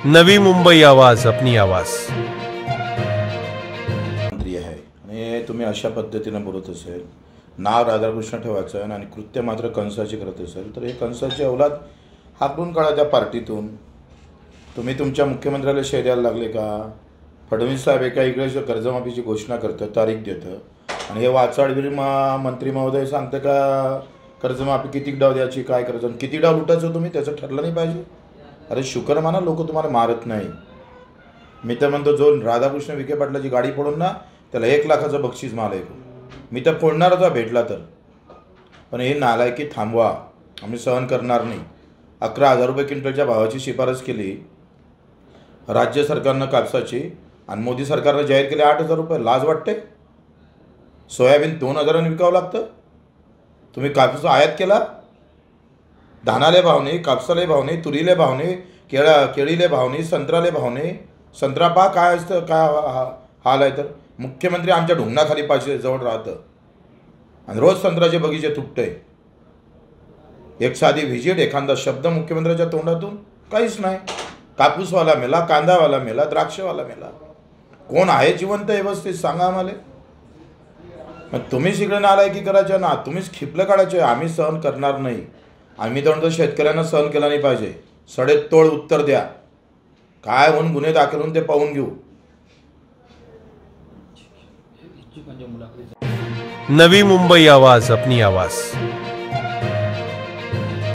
नवी मुंबई आवाज, अपनी आवाज। मंत्री आहे आणि तुम्ही अशा पद्धतीने बोलत असेल, नाव राधाकृष्ण ठेवायचं आणि कृत्य मात्र कंसाची करत असेल, तर हे कंसाची औलाद हाकलून काढा त्या पार्टीतून। तुम्ही तुमच्या मुख्यमंत्र्याला शेऱ्याला लागले का? फडणवीस साहेब एका इकडे कर्जमाफीची घोषणा करतं, तारीख देतं, आणि हे वाचाळवीर मंत्री महोदय सांगतं का कर्जमाफी किती डाव द्यायची, काय करायचं, किती डाव लुटायचं तुम्ही, त्याचं ठरलं नाही पाहिजे? अरे शुक्र माना लोक तुम्हाला मारत नाही। मी तर म्हणतो जो राधाकृष्ण विखे पाटलाची गाडी फोडून ना त्याला 1 लाखाचं बक्षीस मालायको, मी तर फोडणारच भेटला तर। पण हे नालायकी थांबवा, आम्ही सहन करणार नाही। 11,000 रुपये क्विंटलच्या भावाची शिफारस केली राज्य सरकारनं कापसाची, आणि मोदी सरकारनं जाहीर केले 8,000 रुपये। लाज वाटते? सोयाबीन 2,000 विकावं लागतं, तुम्ही कापूस आयात केला। धानाले भाव नाही, कापसाले भाव नाही, तुरीले भाव नाही, केळीले भाव नाही, संत्राले भाव नाही। संत्रा पहा काय असतं, काय हाल आहे। तर मुख्यमंत्री आमच्या ढुंगणाखाली पाशी जवळ राहतं आणि रोज संत्र्याचे बगीचे तुटते। एक साधी व्हिजिट, एखादा शब्द मुख्यमंत्र्याच्या तोंडातून काहीच नाही। कापूसवाला मेला, कांदावाला मेला, द्राक्षवाला मेला। कोण आहे जिवंत व्यवस्थित सांगा आम्हाला? मग तुम्हीच इकडे नालायकी करायचे ना, तुम्हीच खिपलं काढायचे। आम्ही सहन करणार नाही। आम्ही तर म्हणतो शेतकऱ्यांना सहन केला नाही पाहिजे। सडेतोड उत्तर द्या, काय होऊन गुन्हे दाखल होऊन ते पाहून घेऊ। नवी मुंबई आवाज, अपनी आवाज।